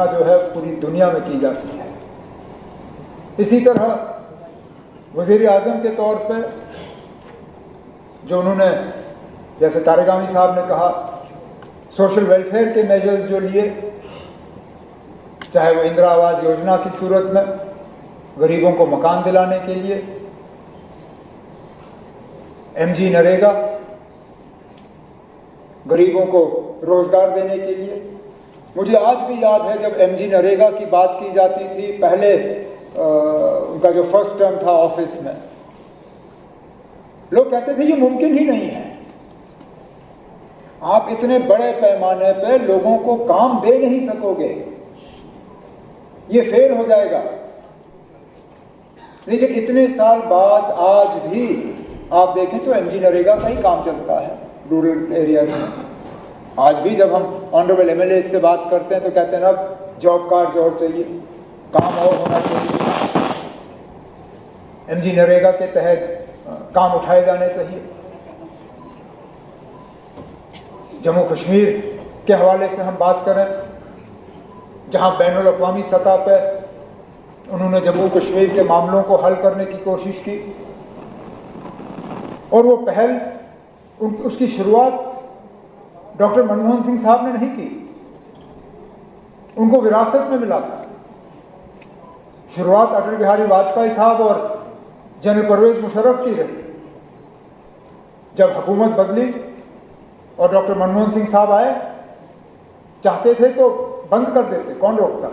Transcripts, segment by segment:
जो है पूरी दुनिया में की जाती है। इसी तरह वज़ीर आज़म के तौर पर जो उन्होंने, जैसे तारिगामी साहब ने कहा, सोशल वेलफेयर के मेजर्स जो लिए, चाहे वो इंदिरा आवास योजना की सूरत में गरीबों को मकान दिलाने के लिए, MG नरेगा गरीबों को रोजगार देने के लिए। मुझे आज भी याद है जब MG नरेगा की बात की जाती थी, पहले उनका जो फर्स्ट टर्म था ऑफिस में, लोग कहते थे ये मुमकिन ही नहीं है, आप इतने बड़े पैमाने पर लोगों को काम दे नहीं सकोगे, ये फेल हो जाएगा। लेकिन इतने साल बाद आज भी आप देखें तो MG नरेगा का ही काम चलता है रूरल एरियाज में। आज भी जब हम ऑनरेबल MLA से बात करते हैं तो कहते हैं ना जॉब कार्ड्स और चाहिए, काम और होना चाहिए, MG नरेगा के तहत काम उठाए जाने चाहिए। जम्मू कश्मीर के हवाले से हम बात करें, जहां बैनुल अक़वामी सतह पर उन्होंने जम्मू कश्मीर के मामलों को हल करने की कोशिश की, और वो पहल उसकी शुरुआत डॉक्टर मनमोहन सिंह साहब ने नहीं की, उनको विरासत में मिला था। शुरुआत अटल बिहारी वाजपेयी साहब और जनरल परवेज मुशर्रफ की रही। जब हुकूमत बदली और डॉक्टर मनमोहन सिंह साहब आए, चाहते थे तो बंद कर देते, कौन रोकता,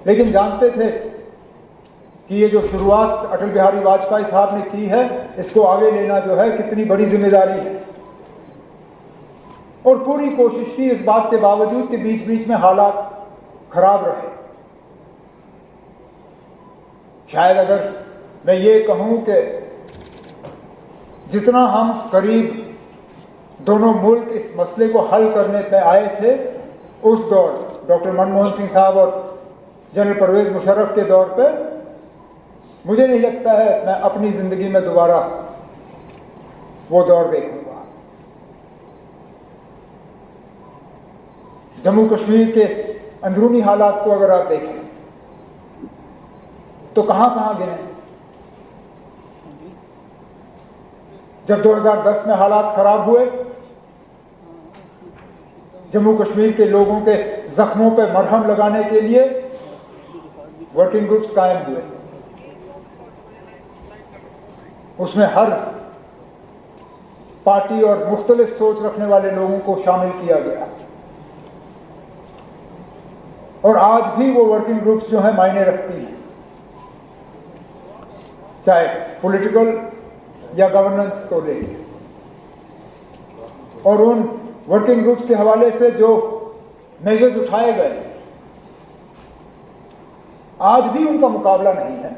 लेकिन जानते थे कि ये जो शुरुआत अटल बिहारी वाजपेयी साहब ने की है, इसको आगे लेना जो है कितनी बड़ी जिम्मेदारी है। और पूरी कोशिश की, इस बात के बावजूद कि बीच बीच में हालात खराब रहे। शायद अगर मैं ये कहूं कि जितना हम करीब दोनों मुल्क इस मसले को हल करने पे आए थे, उस दौर डॉक्टर मनमोहन सिंह साहब और जनरल परवेज मुशर्रफ के दौर पे मुझे नहीं लगता है मैं अपनी ज़िंदगी में दोबारा वो दौर देखूंगा। जम्मू कश्मीर के अंदरूनी हालात को अगर आप देखें तो कहां कहां गिने। जब 2010 में हालात खराब हुए, जम्मू कश्मीर के लोगों के जख्मों पर मरहम लगाने के लिए वर्किंग ग्रुप्स कायम हुए। उसमें हर पार्टी और मुख्तलिफ सोच रखने वाले लोगों को शामिल किया गया, और आज भी वो वर्किंग ग्रुप्स जो है मायने रखती हैं, चाहे पॉलिटिकल या गवर्नेंस को लेकर। और उन वर्किंग ग्रुप्स के हवाले से जो मेजर्स उठाए गए, आज भी उनका मुकाबला नहीं है।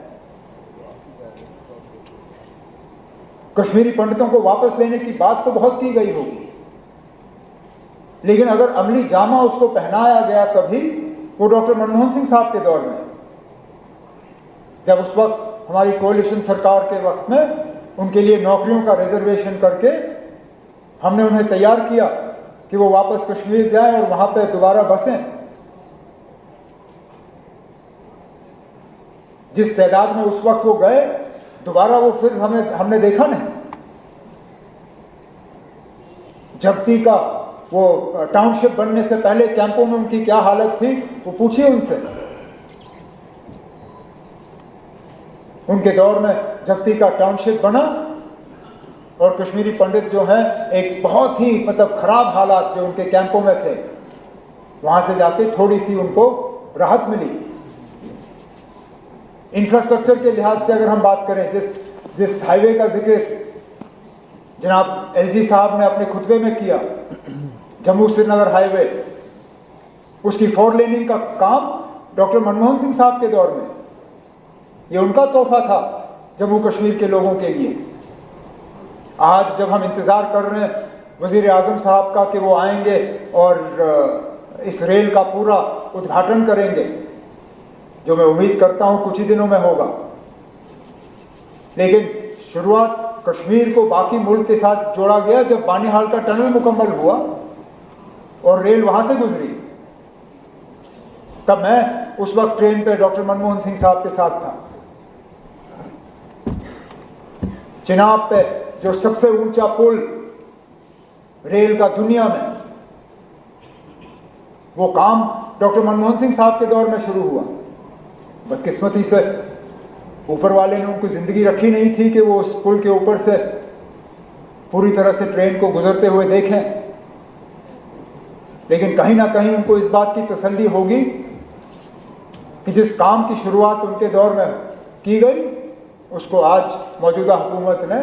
कश्मीरी पंडितों को वापस लेने की बात तो बहुत की गई होगी, लेकिन अगर अमली जामा उसको पहनाया गया कभी, वो डॉक्टर मनमोहन सिंह साहब के दौर में, जब उस वक्त हमारी कोalition सरकार के वक्त में उनके लिए नौकरियों का रिजर्वेशन करके हमने उन्हें तैयार किया कि वो वापस कश्मीर जाएं और वहां पे दोबारा बसें। जिस तादाद में उस वक्त वो गए, दोबारा वो फिर हमने देखा नहीं। जब्ती का वो टाउनशिप बनने से पहले कैंपों में उनकी क्या हालत थी, वो पूछिए उनसे। उनके दौर में जब्ती का टाउनशिप बना और कश्मीरी पंडित जो हैं, एक बहुत ही खराब हालात जो उनके कैंपों में थे, वहां से जाके थोड़ी सी उनको राहत मिली। इंफ्रास्ट्रक्चर के लिहाज से अगर हम बात करें, जिस हाईवे का जिक्र जनाब LG साहब ने अपने खुतबे में किया, जम्मू श्रीनगर हाईवे, उसकी 4 लेनिंग का काम डॉक्टर मनमोहन सिंह साहब के दौर में, ये उनका तोहफा था जम्मू कश्मीर के लोगों के लिए। आज जब हम इंतज़ार कर रहे हैं वज़ीर आज़म साहब का कि वो आएंगे और इस रेल का पूरा उद्घाटन करेंगे, जो मैं उम्मीद करता हूं कुछ ही दिनों में होगा, लेकिन शुरुआत कश्मीर को बाकी मुल्क के साथ जोड़ा गया जब बानिहाल का टनल मुकम्मल हुआ और रेल वहां से गुजरी। तब मैं उस वक्त ट्रेन पे डॉक्टर मनमोहन सिंह साहब के साथ था। चिनाब पे जो सबसे ऊंचा पुल रेल का दुनिया में, वो काम डॉक्टर मनमोहन सिंह साहब के दौर में शुरू हुआ। बदकिस्मती से ऊपर वाले ने उनको जिंदगी रखी नहीं थी कि वो उस पुल के ऊपर से पूरी तरह से ट्रेन को गुजरते हुए देखें, लेकिन कहीं ना कहीं उनको इस बात की तसल्ली होगी कि जिस काम की शुरुआत उनके दौर में की गई उसको आज मौजूदा हुकूमत ने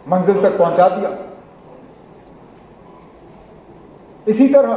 मंजिल तक पहुंचा दिया। इसी तरह